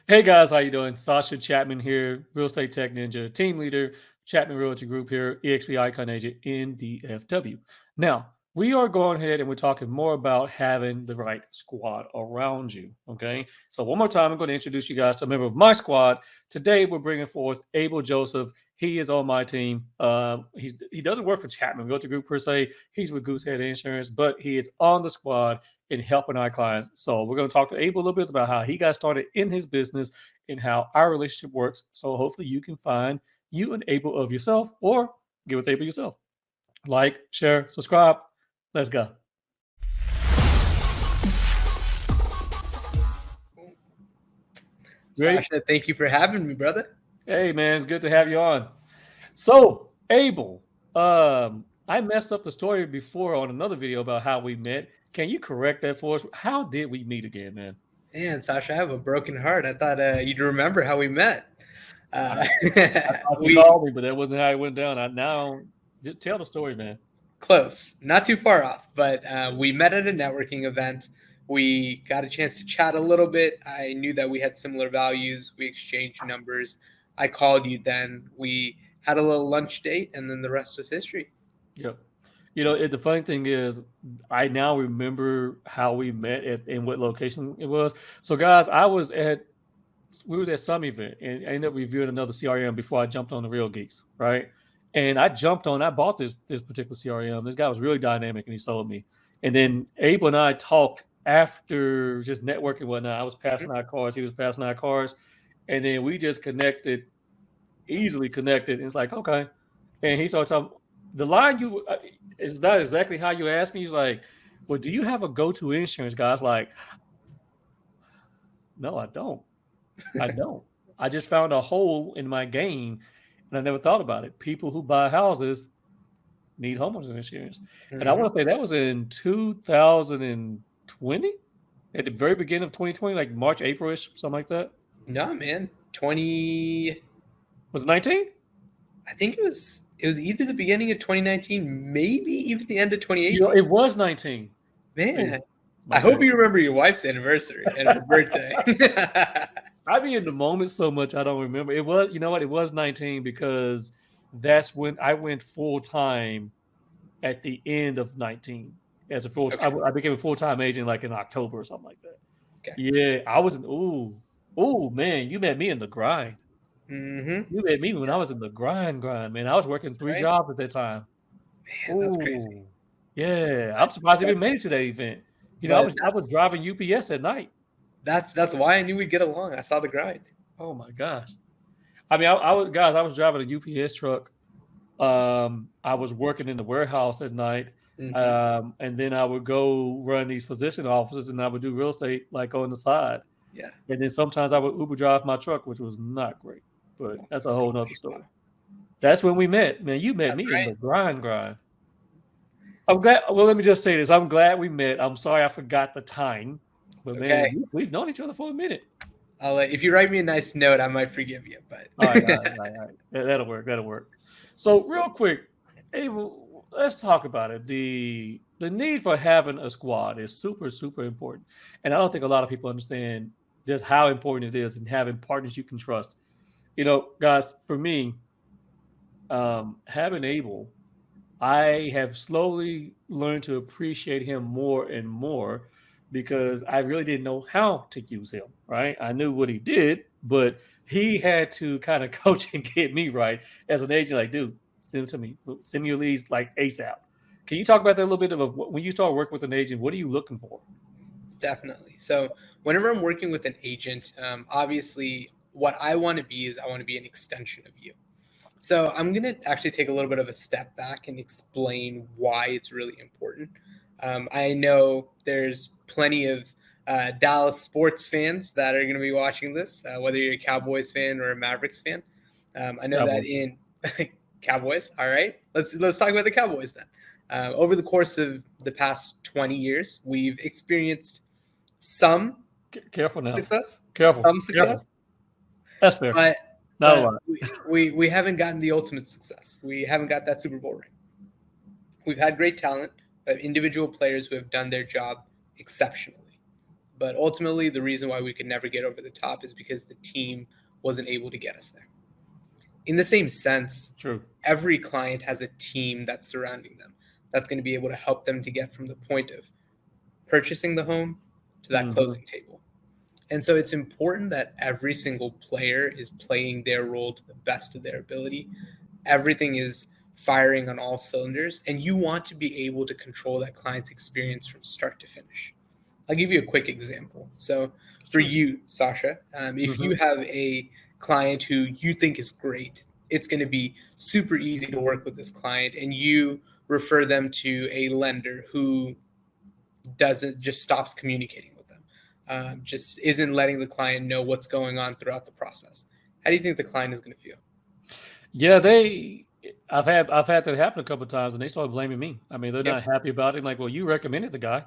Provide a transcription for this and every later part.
Hey guys, how you doing? Sascha Chatman here, real estate tech ninja, team leader, Chatman Realty Group here, EXP Icon Agent in DFW. Now, we are going ahead and we're talking more about having the right squad around you. Okay, so one more time, I'm going to introduce you guys to a member of my squad. Today, we're bringing forth Abel Joseph. He is on my team. He doesn't work for Chatman Realty Group per se. He's with Goosehead Insurance, but he is on the squad in helping our clients. So we're going to talk to Abel a little bit about how he got started in his business and how our relationship works. So hopefully you can find you an Abel of yourself or get with Abel yourself. Like, share, subscribe. Let's go. Ready? Sascha, thank you for having me, brother. Hey man, it's good to have you on. So Abel, I messed up the story before on another video about how we met. Can you correct that for us? How did we meet again, man? Man, Sascha, I have a broken heart. I thought you'd remember how we met. I thought you We called me, but that wasn't how it went down. Now just tell the story, man. close, not too far off, but we met at a networking event. We got a chance to chat a little bit. I knew that we had similar values. We exchanged numbers. I called you then. We had a little lunch date, and then the rest was history. Yep. The funny thing is, I now remember how we met and what location it was. So, guys, we was at some event, and I ended up reviewing another CRM before I jumped on the Real Geeks, right? And I bought this particular CRM. This guy was really dynamic, and he sold me. And then Abel and I talked after just networking and whatnot. I was passing out cars, he was passing out cars, and then we just connected, easily connected. And it's like, okay. And he started talking. The line you is not exactly how you asked me. He's like, "Well, do you have a go-to insurance guy?" I was like, "No, I don't. I don't. I just found a hole in my game, and I never thought about it. People who buy houses need homeowners insurance, and I Mm-hmm. want to say that was in 2020, at the very beginning of 2020, like March, April-ish, something like that. No, man, 20. Was it 19? I think it was either the beginning of 2019, maybe even the end of 2018. It was 19. Man, My I hope bad. you remember your wife's anniversary and her birthday. I be in the moment so much I don't remember. It was, you know what? It was 19 because that's when I went full time at the end of 19 as a full. Okay. I became a full time agent like in October or something like that. Okay. Yeah, I was in. Ooh, man, you met me in the grind. Mm-hmm. You met me when I was in the grind, man. I was working That's three right. jobs at that time. Man, that's crazy. Ooh, yeah. I'm But, surprised I but, even made it to that event. but I was driving UPS at night. that's why I knew we'd get along. I saw the grind. Oh my gosh. I mean, I was driving a UPS truck. I was working in the warehouse at night, Mm-hmm. and then I would go run these physician offices, and I would do real estate like on the side. Yeah. And then sometimes I would Uber drive my truck, which was not great, but that's a whole nother Wow. story. That's when we met, man. You met That's me in right. the grind. I'm glad. Well, let me just say this. I'm glad we met. I'm sorry I forgot the time, It's but man, okay. we've known each other for a minute. If you write me a nice note, I might forgive you. But All right. That'll work. That'll work. So real quick, Abel, let's talk about it. The need for having a squad is super important, and I don't think a lot of people understand just how important it is and having partners you can trust. Guys, for me, having Abel, I have slowly learned to appreciate him more and more because I really didn't know how to use him, right? I knew what he did, but he had to kind of coach and get me right as an agent. Like, dude, send him to me. Send me your leads like ASAP. Can you talk about that a little bit of when you start working with an agent, what are you looking for? definitely. So whenever I'm working with an agent, obviously what I want to be is I want to be an extension of you. So I'm going to actually take a little bit of a step back and explain why it's really important. I know there's plenty of Dallas sports fans that are going to be watching this, whether you're a Cowboys fan or a Mavericks fan. I know that Cowboys. in Cowboys. All right, let's talk about the Cowboys then. Over the course of the past 20 years, we've experienced some Careful now. success, Careful. some success, Careful. That's fair. but Not a but lot. we haven't gotten the ultimate success. We haven't got that Super Bowl ring. We've had great talent, but individual players who have done their job exceptionally. But ultimately, the reason why we could never get over the top is because the team wasn't able to get us there. In the same sense, True. every client has a team that's surrounding them that's going to be able to help them to get from the point of purchasing the home to that closing table. And so it's important that every single player is playing their role to the best of their ability. Everything is firing on all cylinders, and you want to be able to control that client's experience from start to finish. I'll give you a quick example. So for you, Sascha, if you have a client who you think is great, it's going to be super easy to work with this client, and you refer them to a lender who just stops communicating with them, just isn't letting the client know what's going on throughout the process. How do you think the client is going to feel? Yeah, I've had that happen a couple of times, and they started blaming me. I mean, they're not happy about it. Like, well, you recommended the guy.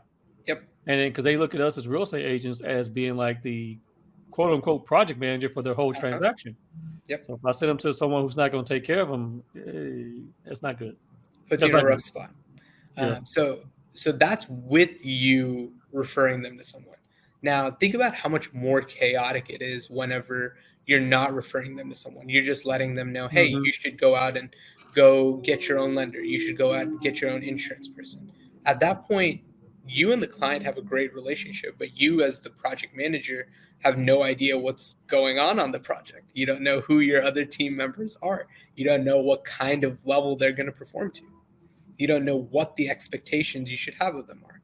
Yep. And then because they look at us as real estate agents as being like the quote unquote project manager for their whole transaction. Yep. So if I send them to someone who's not going to take care of them, that's not good. Puts you in a rough spot. Yeah. So that's with you referring them to someone. Now think about how much more chaotic it is whenever you're not referring them to someone. You're just letting them know, hey, you should go out and go get your own lender. You should go out and get your own insurance person. At that point, you and the client have a great relationship, but you as the project manager have no idea what's going on the project. You don't know who your other team members are. You don't know what kind of level they're going to perform to. You don't know what the expectations you should have of them are.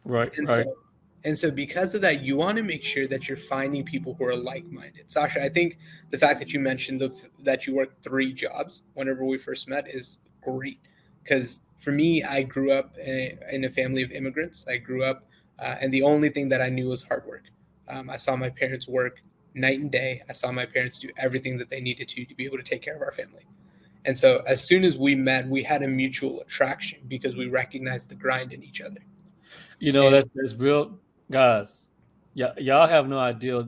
Right. And so because of that, you want to make sure that you're finding people who are like-minded. Sascha, I think the fact that you mentioned that you worked 3 jobs whenever we first met is great. Because for me, I grew up in a family of immigrants. I grew up, and the only thing that I knew was hard work. I saw my parents work night and day. I saw my parents do everything that they needed to be able to take care of our family. And so as soon as we met, we had a mutual attraction because we recognized the grind in each other. You know, that's real, guys. Yeah, y'all have no idea.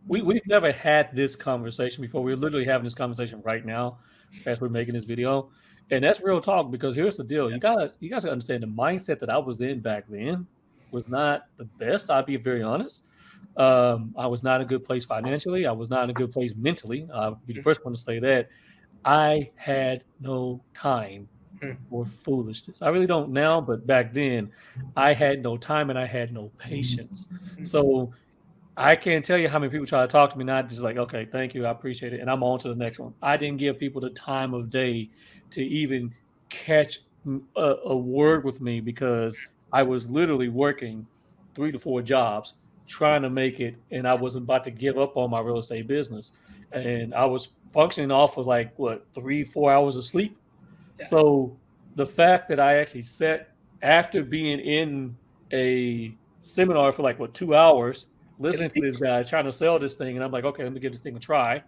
We've never had this conversation before. We're literally having this conversation right now as we're making this video. And that's real talk, because here's the deal. You guys gotta understand the mindset that I was in back then was not the best. I'll be very honest. I was not in a good place financially. I was not in a good place mentally. I'll be the first one to say that. I had no time for foolishness. I really don't now, but back then I had no time and I had no patience. So I can't tell you how many people try to talk to me, not just like, okay, thank you, I appreciate it, and I'm on to the next one. I didn't give people the time of day to even catch a word with me, because I was literally working 3 to 4 jobs trying to make it, and I was about to give up on my real estate business. And I was functioning off of like, what, 3-4 hours of sleep. So the fact that I actually sat after being in a seminar for like 2 hours listening to this guy trying to sell this thing, and I'm like, okay, let me give this thing a try.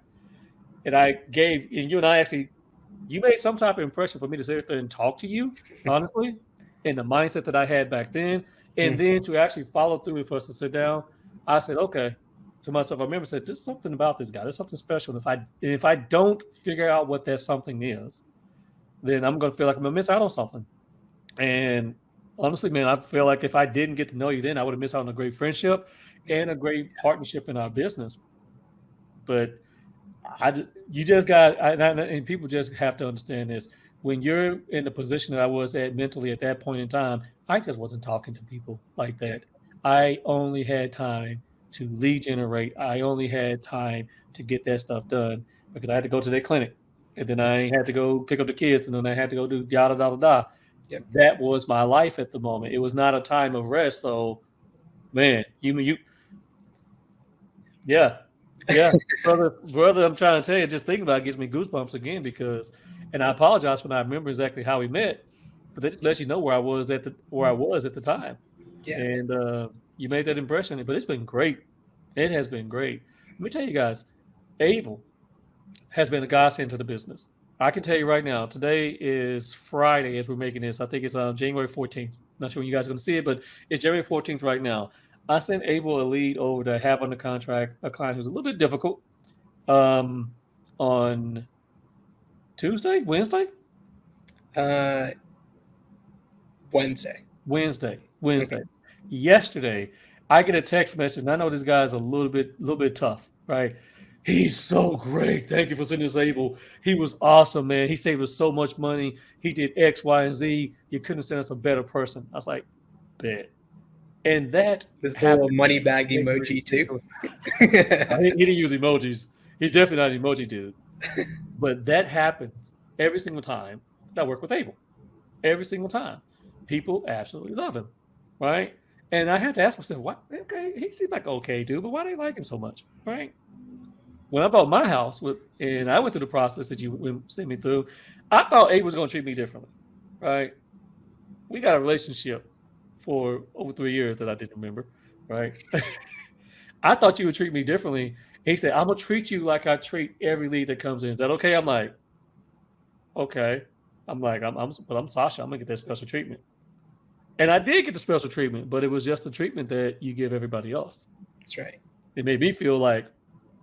And you and I actually, you made some type of impression for me to sit there and talk to you, honestly, in the mindset that I had back then. And then to actually follow through for us to sit down, I said, okay, to myself, I remember said, there's something about this guy. There's something special. And if I don't figure out what that something is, then I'm going to feel like I'm going to miss out on something. And honestly, man, I feel like if I didn't get to know you then, I would have missed out on a great friendship and a great partnership in our business. But you just got, and people just have to understand this. When you're in the position that I was at mentally at that point in time, I just wasn't talking to people like that. I only had time to lead generate. I only had time to get that stuff done because I had to go to their clinic, and then I had to go pick up the kids, and then I had to go do yada yada yada. That was my life at the moment. It was not a time of rest. So, man, yeah, brother, I'm trying to tell you, just thinking about it gives me goosebumps again, because, and I apologize when I remember exactly how we met, but that just lets you know where I was at the time. And you made that impression, but it's been great. It has been great. Let me tell you guys, Abel has been a godsend to the business. I can tell you right now, today is Friday as we're making this. I think it's January 14th. Not sure when you guys are going to see it, but it's January 14th right now. I sent Abel a lead over to have under contract a client who's a little bit difficult on Wednesday. Wednesday. Yesterday, I get a text message, and I know this guy's a little bit tough, right? He's so great. Thank you for sending us Abel. He was awesome, man. He saved us so much money. He did X, Y, and Z. You couldn't send us a better person. I was like, bet. And that There's the little happened money bag every emoji too. single. He didn't use emojis. He's definitely not an emoji dude. But that happens every single time that I work with Abel. Every single time. People absolutely love him, right? And I had to ask myself, why? Okay, he seemed like okay dude, but why do they like him so much, right? When I bought my house, and I went through the process that you sent me through, I thought Abel was going to treat me differently, right? We got a relationship for over 3 years that I didn't remember, right? I thought you would treat me differently. And he said, I'm gonna treat you like I treat every lead that comes in. Is that okay? I'm like, okay. I'm like, but I'm Sascha. I'm gonna get that special treatment. And I did get the special treatment, but it was just the treatment that you give everybody else. That's right. It made me feel like,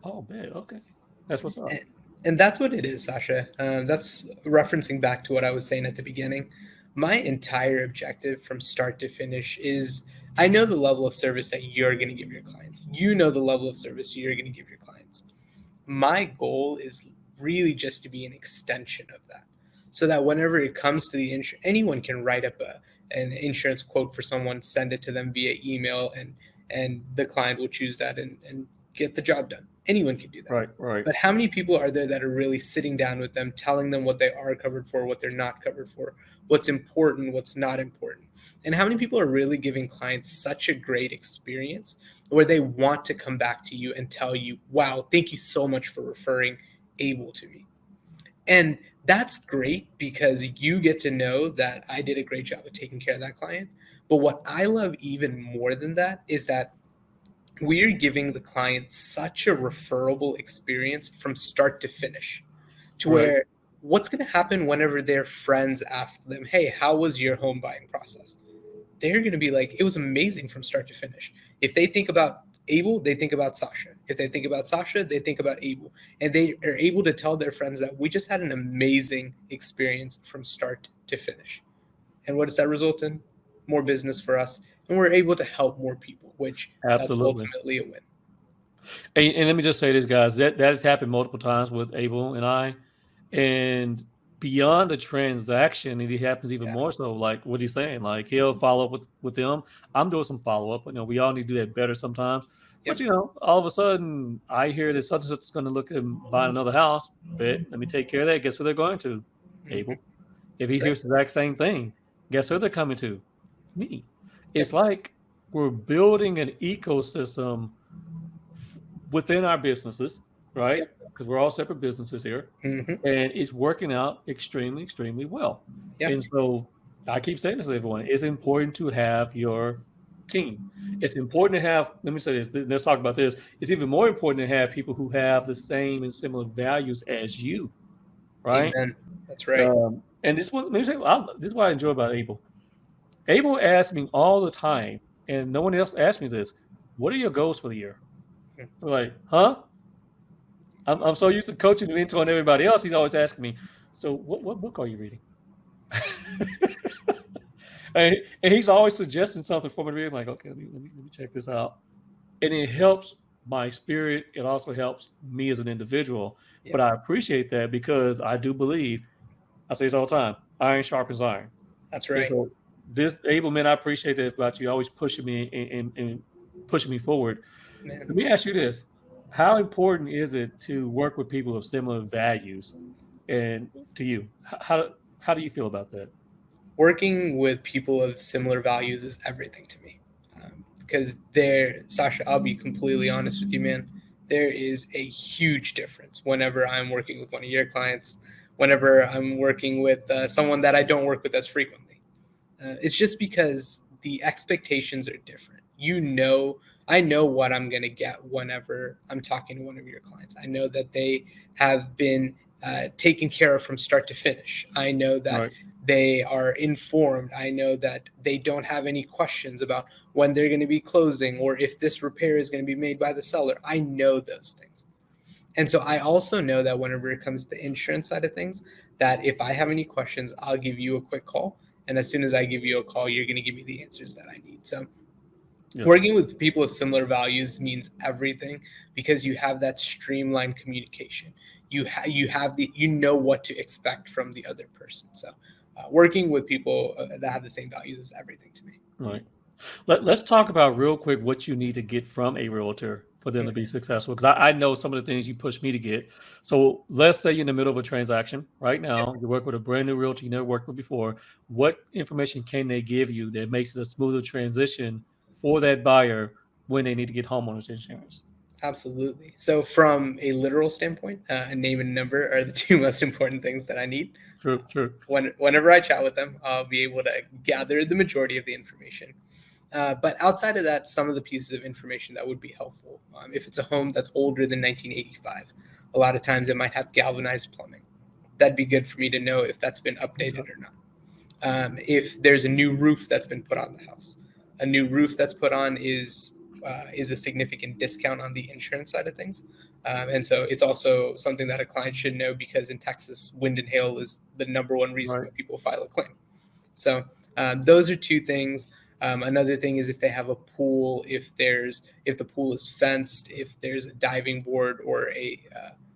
oh man, okay, that's what's up. And that's what it is, Sascha. That's referencing back to what I was saying at the beginning. My entire objective from start to finish is I know the level of service that you're going to give your clients. You know the level of service you're going to give your clients. My goal is really just to be an extension of that so that whenever it comes to the insurance, anyone can write up an insurance quote for someone, send it to them via email, and the client will choose that and get the job done. Anyone can do that. Right. But how many people are there that are really sitting down with them, telling them what they are covered for, what they're not covered for, what's important, what's not important? And how many people are really giving clients such a great experience where they want to come back to you and tell you, wow, thank you so much for referring Abel to me. And that's great because you get to know that I did a great job of taking care of that client. But what I love even more than that is that we're giving the client such a referable experience from start to finish to where what's going to happen whenever their friends ask them, hey, how was your home buying process? They're going to be like, it was amazing from start to finish. If they think about Abel, they think about Sascha. If they think about Sascha, they think about Abel. And they are able to tell their friends that we just had an amazing experience from start to finish. And what does that result in? More business for us. And we're able to help more people, which Absolutely. that's ultimately a win. And let me just say this, guys, that has happened multiple times with Abel and I. And beyond the transaction, it happens even more so. Like what he's saying, like he'll follow up with them. I'm doing some follow up. We all need to do that better sometimes. But all of a sudden, I hear that such and such is going to look at buying another house. But let me take care of that. Guess who they're going to? Abel. If he hears the exact same thing, guess who they're coming to? Me. It's like we're building an ecosystem within our businesses, right? Because we're all separate businesses here, and it's working out extremely, extremely well. And so I keep saying this to everyone: it's important to have your team. It's important to have. Let me say this. Let's talk about this. It's even more important to have people who have the same and similar values as you, right? Amen. That's right. And this one, this is what I enjoy about Abel. Abel asks me all the time, and no one else asks me this. What are your goals for the year? I'm like, huh? I'm so used to coaching and mentoring everybody else. He's always asking me, so what book are you reading? and he's always suggesting something for me to read. I'm like, okay, let me check this out. And it helps my spirit. It also helps me as an individual. But I appreciate that because I do believe, I say this all the time, iron sharpens iron. That's right. So this Abel, man, I appreciate that about you. Always pushing me and pushing me forward. Man. Let me ask you this. How important is it to work with people of similar values? And to you, how do you feel about that? Working with people of similar values is everything to me. Because Sascha, I'll be completely honest with you, man. There is a huge difference whenever I'm working with one of your clients, whenever I'm working with someone that I don't work with as frequently. It's just because the expectations are different. I know what I'm going to get whenever I'm talking to one of your clients. I know that they have been taken care of from start to finish. I know that they are informed. I know that they don't have any questions about when they're going to be closing or if this repair is going to be made by the seller. I know those things. And so I also know that whenever it comes to the insurance side of things, that if I have any questions, I'll give you a quick call. And as soon as I give you a call, you're going to give me the answers that I need. So Yeah. Working with people with similar values means everything, because you have that streamlined communication. You know what to expect from the other person. So working with people that have the same values is everything to me. Right. Let's talk about real quick what you need to get from a realtor for them to be Mhm. successful. Because I know some of the things you pushed me to get. So let's say you're in the middle of a transaction right Yep. now. You work with a brand new realtor you never worked with before. What information can they give you that makes it a smoother transition for that buyer when they need to get homeowners insurance? Absolutely. So from a literal standpoint, a name and number are the two most important things that I need. True, true. Whenever I chat with them, I'll be able to gather the majority of the information. But outside of that, some of the pieces of information that would be helpful. If it's a home that's older than 1985, a lot of times it might have galvanized plumbing. That'd be good for me to know if that's been updated or not. If there's a new roof that's been put on the house, a new roof that's put on is a significant discount on the insurance side of things. And so it's also something that a client should know, because in Texas, wind and hail is the number one reason Right. why people file a claim. So those are two things. Another thing is if they have a pool, if the pool is fenced, if there's a diving board or a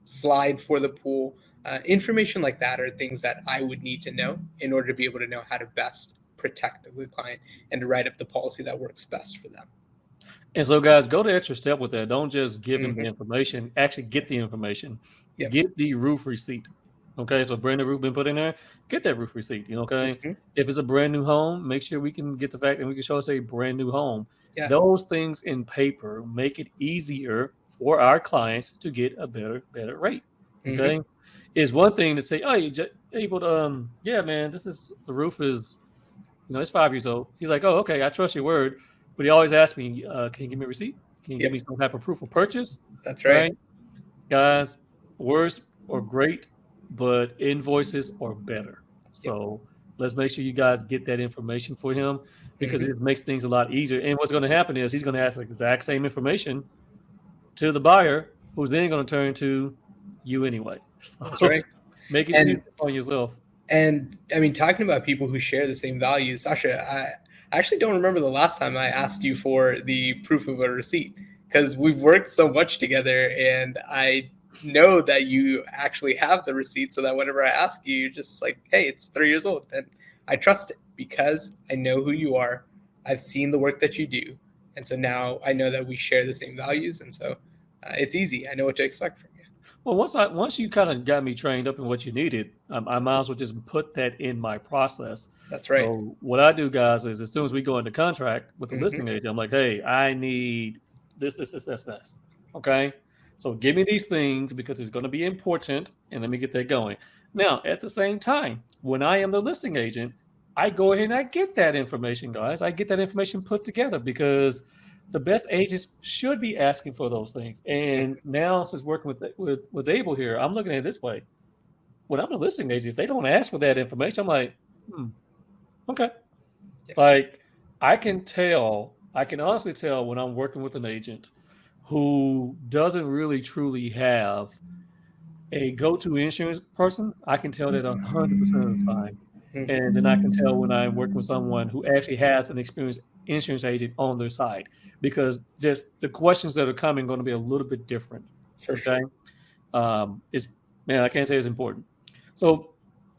slide for the pool. Information like that are things that I would need to know in order to be able to know how to best protect the client and to write up the policy that works best for them. And so, guys, go the extra step with that. Don't just give him the Hmm. information. Actually, get the information. Yep. Get the roof receipt. Okay, so brand new roof been put in there. Get that roof receipt. Okay, Hmm. if it's a brand new home, make sure we can get the fact that we can show us a brand new home. Yeah. Those things in paper make it easier for our clients to get a better rate. Hmm. Okay, it's one thing to say, "Oh, you just able to yeah, man, the roof is it's 5 years old." He's like, "Oh, okay, I trust your word." But he always asks me, "Can you give me a receipt? Can you give Yep. me some type of proof of purchase?" That's right. Right? Guys, words are great, but invoices are better. Yep. So let's make sure you guys get that information for him, because Hmm. it makes things a lot easier. And what's going to happen is he's going to ask the exact same information to the buyer, who's then going to turn to you anyway. That's So right. make it easy And on yourself. I mean, talking about people who share the same values, Sasha, I actually don't remember the last time I asked you for the proof of a receipt, because we've worked so much together, and I know that you actually have the receipt, so that whenever I ask you, you're just like, hey, it's 3 years old. And I trust it because I know who you are. I've seen the work that you do. And so now I know that we share the same values. And so it's easy. I know what to expect from you. Well, once you kind of got me trained up in what you needed, I might as well just put that in my process. That's right. So what I do, guys, is as soon as we go into contract with the Hmm. listing agent, I'm like, hey, I need this. Okay. So give me these things because it's going to be important, and let me get that going. Now, at the same time, when I am the listing agent, I go ahead and I get that information, guys. I get that information put together because the best agents should be asking for those things. And now, since working with Abel here, I'm looking at it this way. When I'm a listing agent, if they don't ask for that information, I'm like, okay. Yeah. Like I can honestly tell when I'm working with an agent who doesn't really truly have a go-to insurance person. I can tell that 100% of the time. And then I can tell when I'm working with someone who actually has an experienced insurance agent on their side, because just the questions that are coming going to be a little bit different. For Okay. sure. It's man, I can't say it's important. So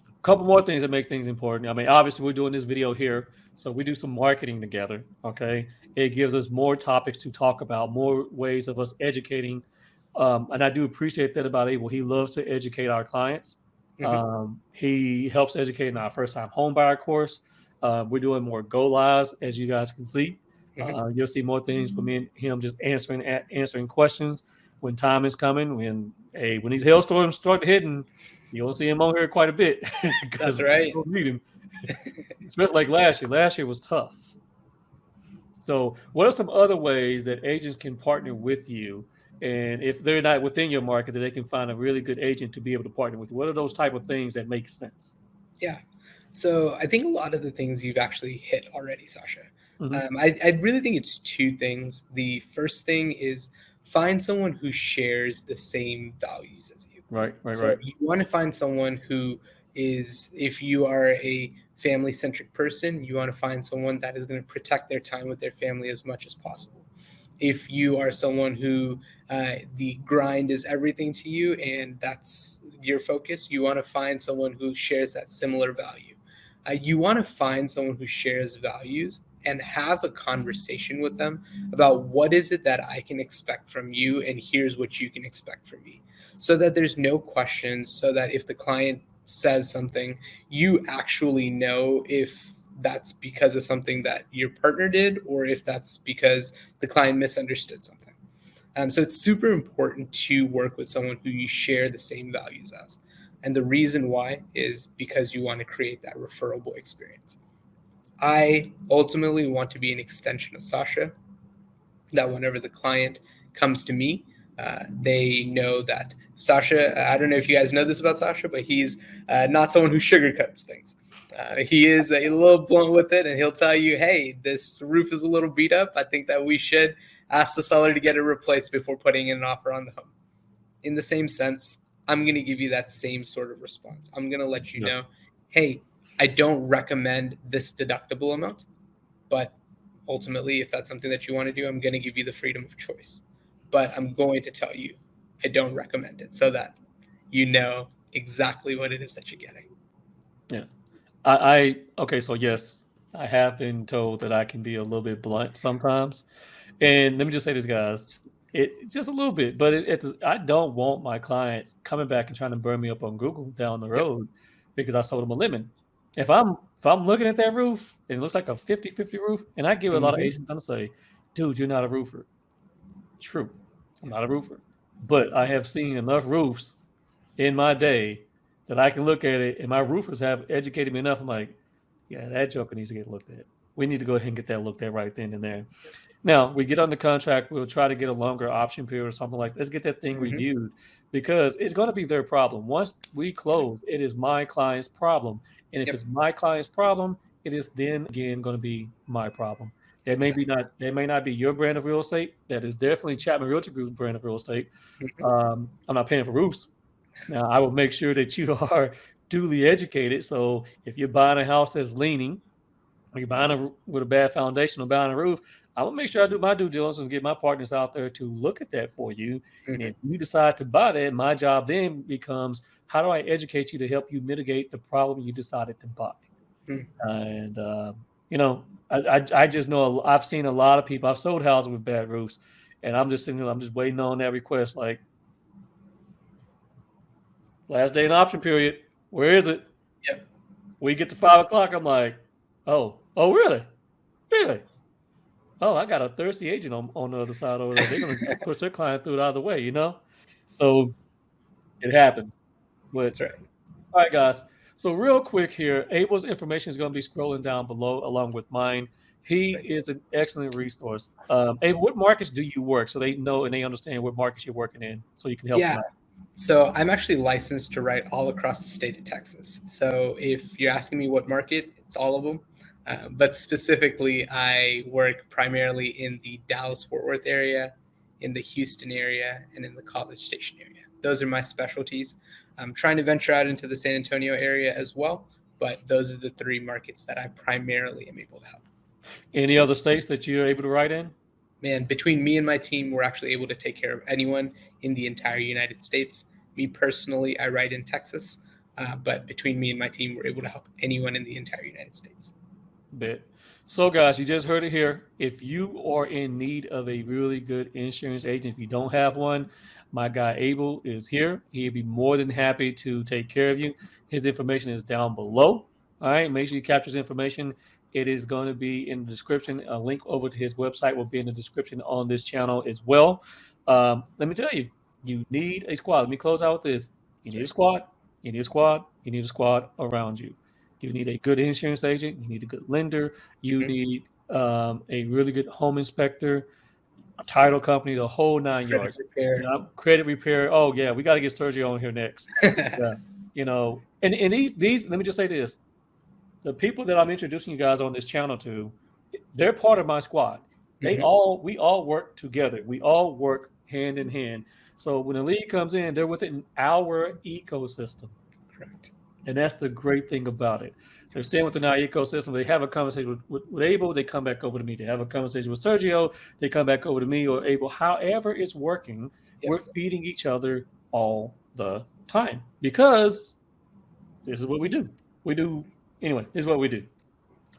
a couple more things that make things important. I mean, obviously we're doing this video here, so we do some marketing together. Okay. It gives us more topics to talk about, more ways of us educating. And I do appreciate that about Abel. He loves to educate our clients. Hmm. He helps educate in our first time home buyer course. We're doing more go lives, as you guys can see. Hmm. You'll see more things from me and him just answering questions when time is coming. When these hailstorms start hitting, you'll see him on here quite a bit That's because we right. don't need him. Especially like last year. Last year was tough. So, what are some other ways that agents can partner with you? And if they're not within your market, that they can find a really good agent to be able to partner with you. What are those type of things that make sense? Yeah. So I think a lot of the things you've actually hit already, Sasha. Hmm. I really think it's two things. The first thing is find someone who shares the same values as you. Right, right, So right. you want to find someone who is, if you are a family-centric person, you want to find someone that is going to protect their time with their family as much as possible. If you are someone who the grind is everything to you and that's your focus, you want to find someone who shares that similar value. You want to find someone who shares values and have a conversation with them about what is it that I can expect from you and here's what you can expect from me, so that there's no questions, so that if the client says something, you actually know if that's because of something that your partner did or if that's because the client misunderstood something. So it's super important to work with someone who you share the same values as. And the reason why is because you want to create that referable experience. I ultimately want to be an extension of Sascha, that whenever the client comes to me, they know that Sascha, I don't know if you guys know this about Sascha, but he's not someone who sugarcoats things. He is a little blunt with it, and he'll tell you, hey, this roof is a little beat up. I think that we should ask the seller to get it replaced before putting in an offer on the home. In the same sense, I'm going to give you that same sort of response. I'm going to let you know, hey, I don't recommend this deductible amount, but ultimately, if that's something that you want to do, I'm going to give you the freedom of choice. But I'm going to tell you, I don't recommend it, so that you know exactly what it is that you're getting. Yeah. Okay, so yes, I have been told that I can be a little bit blunt sometimes. And let me just say this, guys, just a little bit, but I don't want my clients coming back and trying to burn me up on Google down the Yep. road because I sold them a lemon. If I'm looking at that roof and it looks like a 50-50 roof, and I give a lot of agents gonna say, dude, you're not a roofer. True. I'm not a roofer. But I have seen enough roofs in my day that I can look at it, and my roofers have educated me enough. I'm like, yeah, that joker needs to get looked at. We need to go ahead and get that looked at right then and there. Now, we get on the contract, we'll try to get a longer option period or something like that. Let's get that thing reviewed because it's going to be their problem. Once we close, it is my client's problem. And if it's my client's problem, it is then again going to be my problem. That may not be your brand of real estate. That is definitely Chatman Realty Group's brand of real estate. I'm not paying for roofs. Now, I will make sure that you are duly educated. So if you're buying a house that's leaning, or you're buying with a bad foundation or buying a roof, I will make sure I do my due diligence and get my partners out there to look at that for you. And if you decide to buy that, my job then becomes, how do I educate you to help you mitigate the problem you decided to buy? And, I just know I've seen a lot of people. I've sold houses with bad roofs, and I'm just sitting there, I'm just waiting on that request. Like, last day in option period, where is it? Yep. We get to 5 o'clock. I'm like, oh, really? Really? Oh, I got a thirsty agent on the other side over there. They're going to push their client through it either way, So it happens. But, That's right. all right, guys. So real quick here, Abel's information is going to be scrolling down below along with mine. He is an excellent resource. Abel, what markets do you work so they know and they understand what markets you're working in so you can help them out? So I'm actually licensed to write all across the state of Texas. So if you're asking me what market, it's all of them. But specifically, I work primarily in the Dallas-Fort Worth area, in the Houston area, and in the College Station area. Those are my specialties. I'm trying to venture out into the San Antonio area as well, but those are the three markets that I primarily am able to help. Any other states that you're able to write in? Man, between me and my team, we're actually able to take care of anyone in the entire United States. Me personally, I write in Texas, but between me and my team, we're able to help anyone in the entire United States. Bet. So, guys, you just heard it here. If you are in need of a really good insurance agent, if you don't have one, my guy Abel is here. He'd be more than happy to take care of you. His information is down below. All right, make sure you capture his information. It is going to be in the description. A link over to his website will be in the description on this channel as well. Let me tell you, you need a squad. Let me close out with this. You need a squad. You need a squad. You need a squad around you. You need a good insurance agent. You need a good lender. You need a really good home inspector, a title company, the whole 9 yards. Credit repair. Oh yeah, we got to get Sergio on here next. And these. Let me just say this: the people that I'm introducing you guys on this channel to, they're part of my squad. We all work together. We all work hand in hand. So when a lead comes in, they're within our ecosystem. Correct. And that's the great thing about it. They're staying within our ecosystem. They have a conversation with Abel, they come back over to me. They have a conversation with Sergio, they come back over to me or Abel. However it's working, Yep. we're feeding each other all the time because this is what we do. Anyway, this is what we do.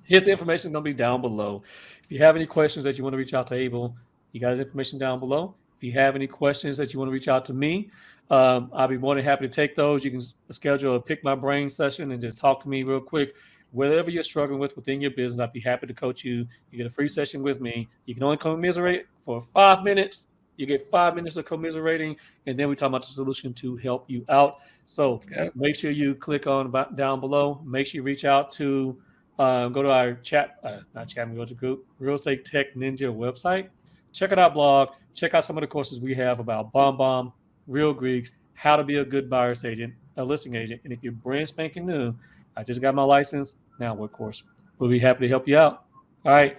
Here's the information going to be down below. If you have any questions that you want to reach out to Abel, you got his information down below. If you have any questions that you want to reach out to me, I'll be more than happy to take those. You can schedule a pick my brain session and just talk to me real quick. Whatever you're struggling with within your business, I'd be happy to coach you. You get a free session with me. You can only commiserate for 5 minutes. You get 5 minutes of commiserating, and then we talk about the solution to help you out. So make sure you click on down below. Make sure you reach out to go to our go to group, Real Estate Tech Ninja website. Check out our blog. Check out some of the courses we have about Bomb, Real Geeks, how to be a good buyer's agent, a listing agent. And if you're brand spanking new, I just got my license. Now what course? We'll be happy to help you out. All right,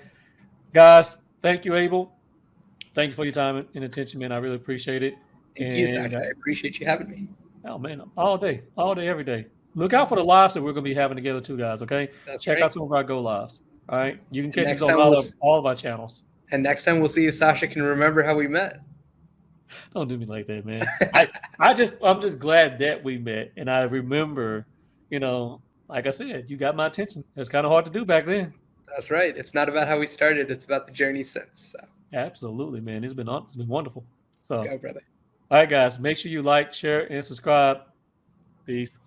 guys. Thank you, Abel. Thank you for your time and attention, man. I really appreciate it. Thank you, Sascha. I appreciate you having me. Oh, man, all day, every day. Look out for the lives that we're going to be having together too, guys, okay? Check out some of our Go Lives, all right? You can catch us on all of our channels. And next time we'll see if Sascha can remember how we met. Don't do me like that, man. I'm just glad that we met. And I remember, like I said, you got my attention. It's kind of hard to do back then. That's right. It's not about how we started. It's about the journey since. So. Absolutely, man. It's been wonderful. So, let's go, brother. All right, guys. Make sure you like, share, and subscribe. Peace.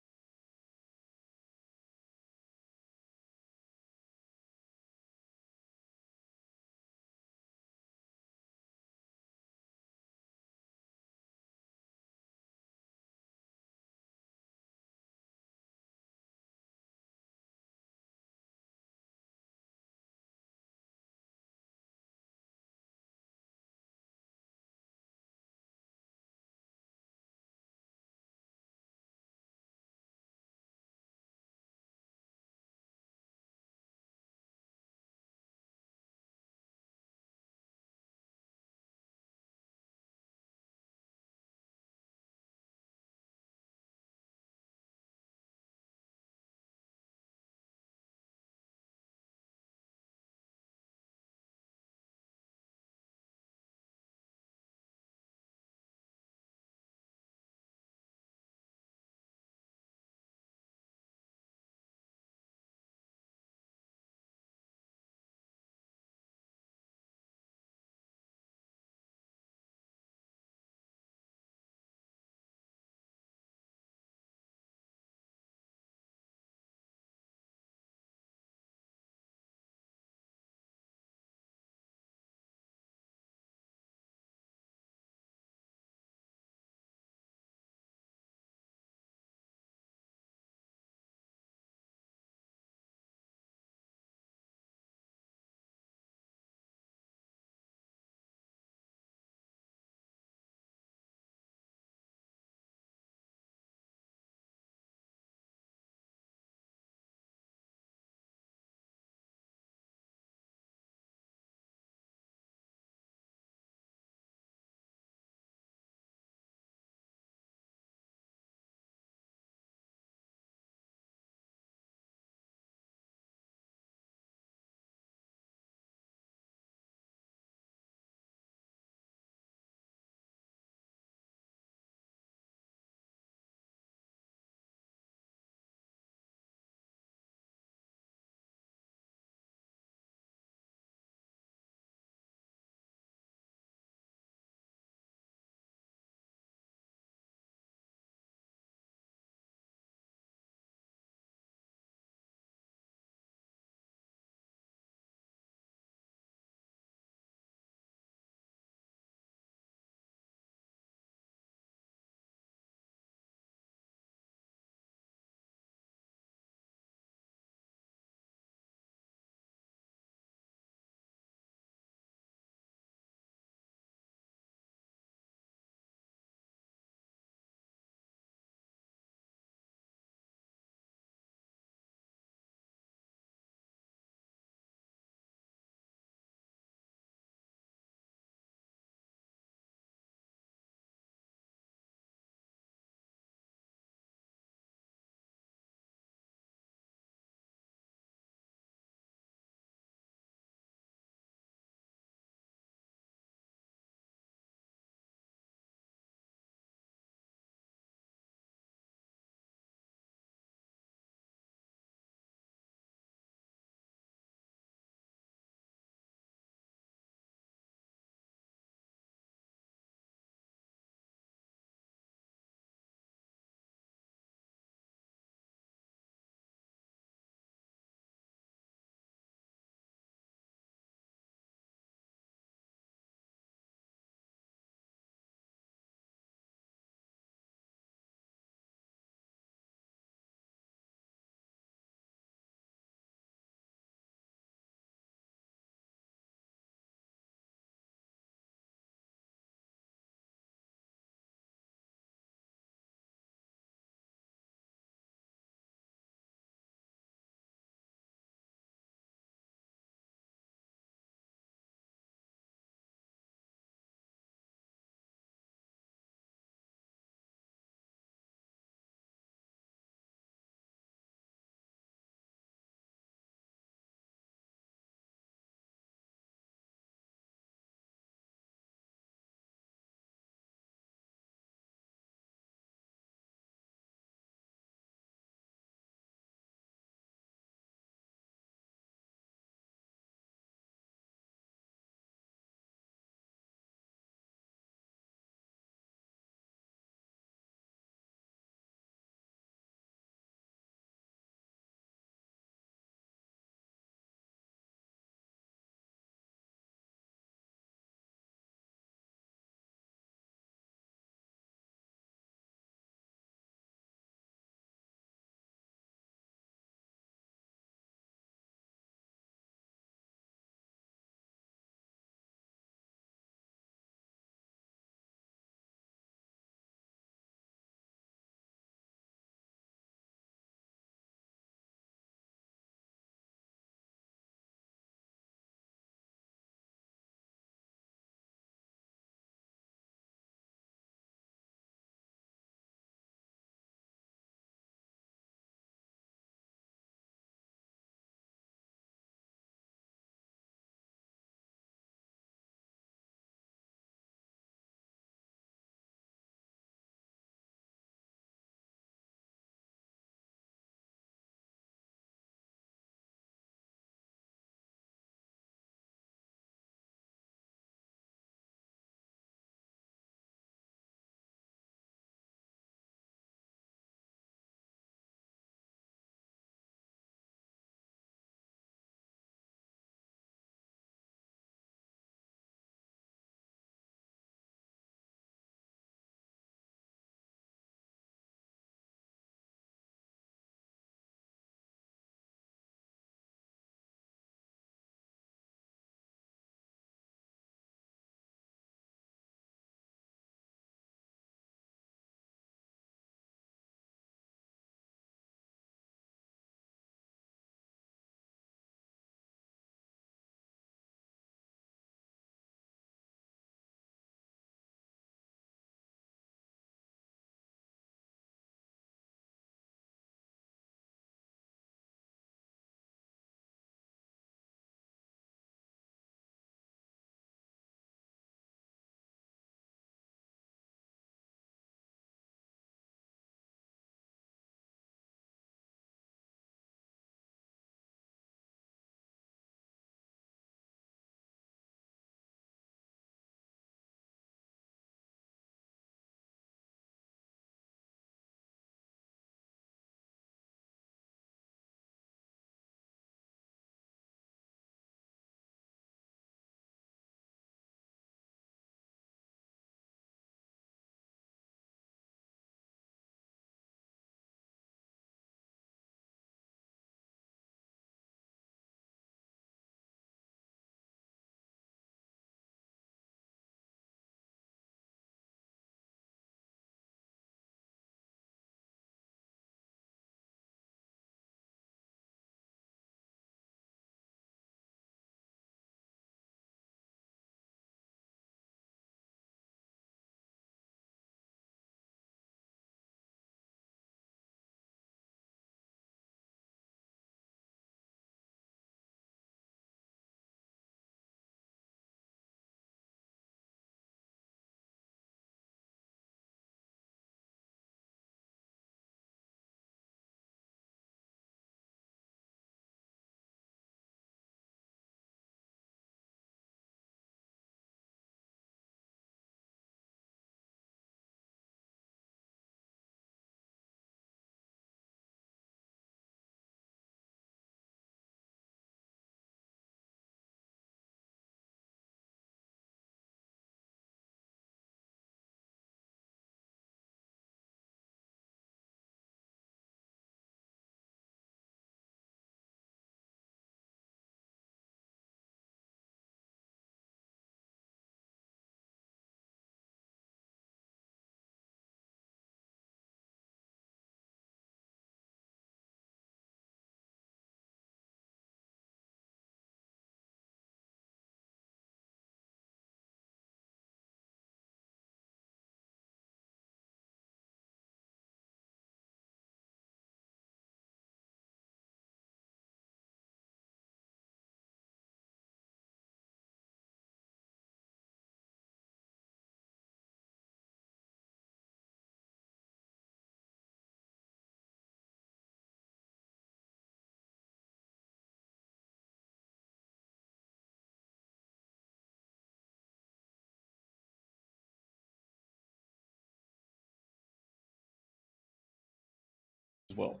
well?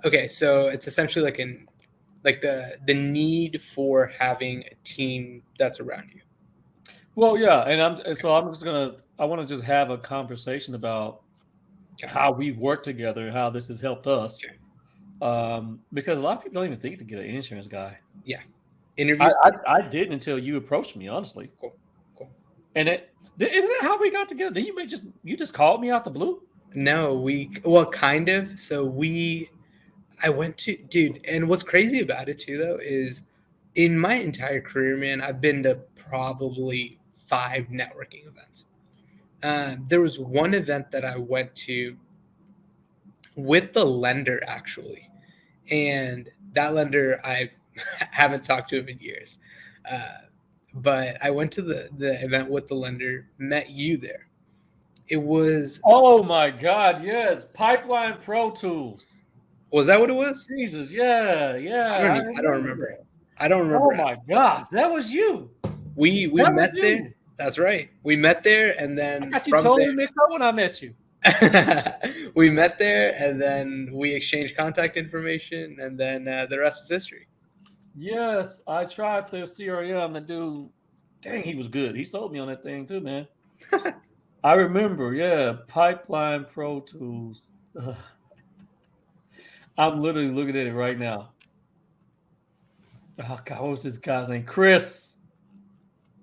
Okay, so it's essentially like the need for having a team that's around you. Well, yeah, and I want to just have a conversation about Okay. how we've worked together and how this has helped us. Okay. Because a lot of people don't even think to get an insurance guy. Yeah. I, Interviews. I didn't until you approached me, honestly. Cool. Cool. And isn't it how we got together? Did you just called me out the blue? No, well, kind of. So I went to, dude, and what's crazy about it too, though, is in my entire career, man, I've been to probably 5 networking events. There was one event that I went to with the lender, actually, and that lender I haven't talked to him in years. But I went to the event with the lender, met you there. It was Oh my God, yes. Pipeline Pro Tools. that what it was? Jesus, yeah, yeah. I I don't remember remember. that. I don't Oh remember. my gosh, that was you. We That was met there. you. That's right. We met there, and I then got you from totally mixed up when I met you. there, we met there, and then we exchanged contact information, and then the rest is history. Yes, I tried the CRM. The dude, dang, he was good. He sold me on that thing too, man. I remember, yeah, Pipeline Pro Tools. Ugh. I'm literally looking at it right now. Oh God, what was this guy's name? Chris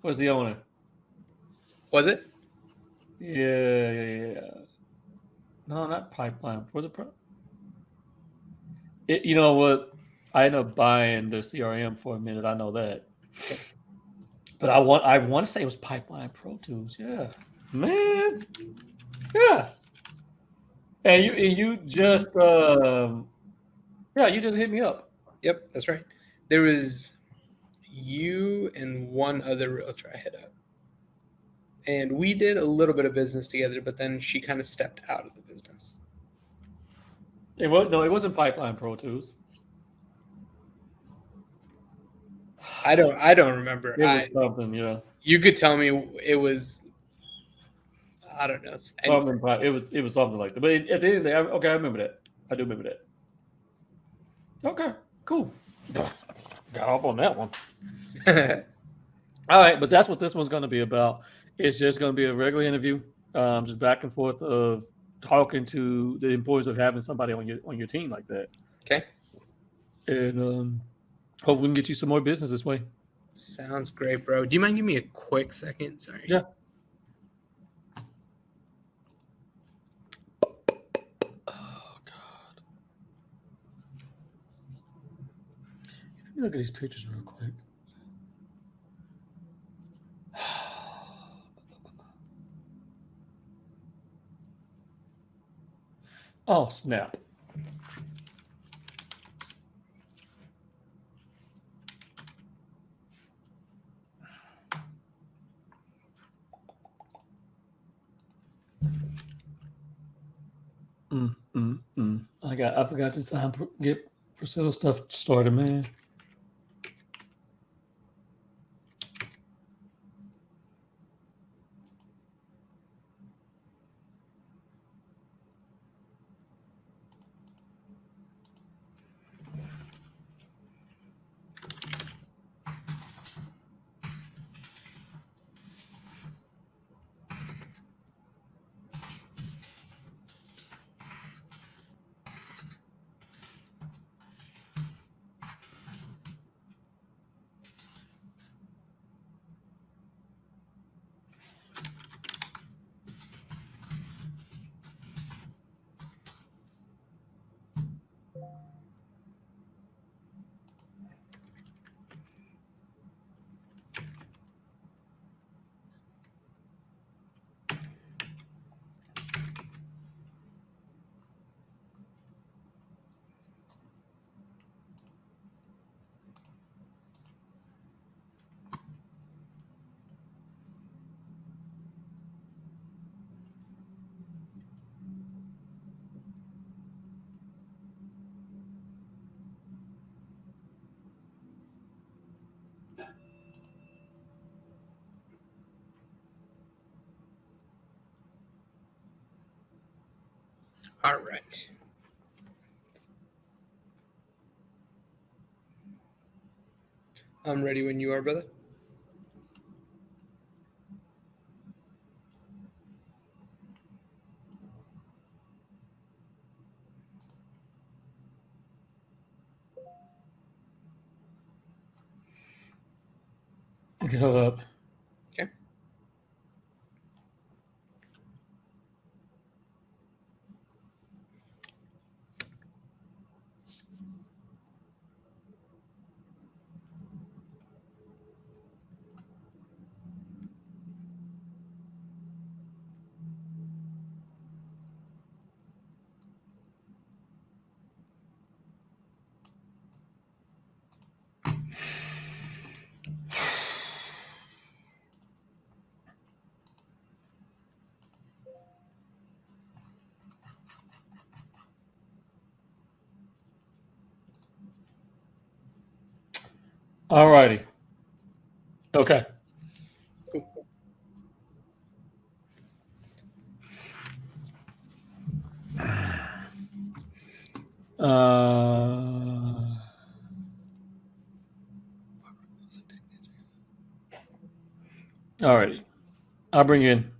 was the owner. Was it? Yeah, yeah, yeah. No, not Pipeline. Was it you know what? I ended up buying the CRM for a minute. I know that, but I want to say it was Pipeline Pro Tools. Yeah, man. Yes, and you just yeah, you just hit me up. Yep, that's right. There was you and one other realtor I hit up, and we did a little bit of business together. But then she kind of stepped out of the business. It wasn't Pipeline Pro Tools. I don't remember. It was something, yeah. You could tell me it was. I don't know. Something. It was something like that. But at the end of the day, okay, I remember that. I do remember that. Okay, cool. Got off on that one. All right, but that's what this one's going to be about. It's just going to be a regular interview, just back and forth of talking to the importance of having somebody on your team like that. Okay. And hope we can get you some more business this way. Sounds great, bro. Do you mind giving me a quick second? Sorry. Yeah. Oh God. Let me look at these pictures real quick. Oh snap. I forgot to get Priscilla stuff started, man. All right. I'm ready when you are, brother. Okay, hold up. Okay. All righty. Okay. Cool. All righty. I'll bring you in.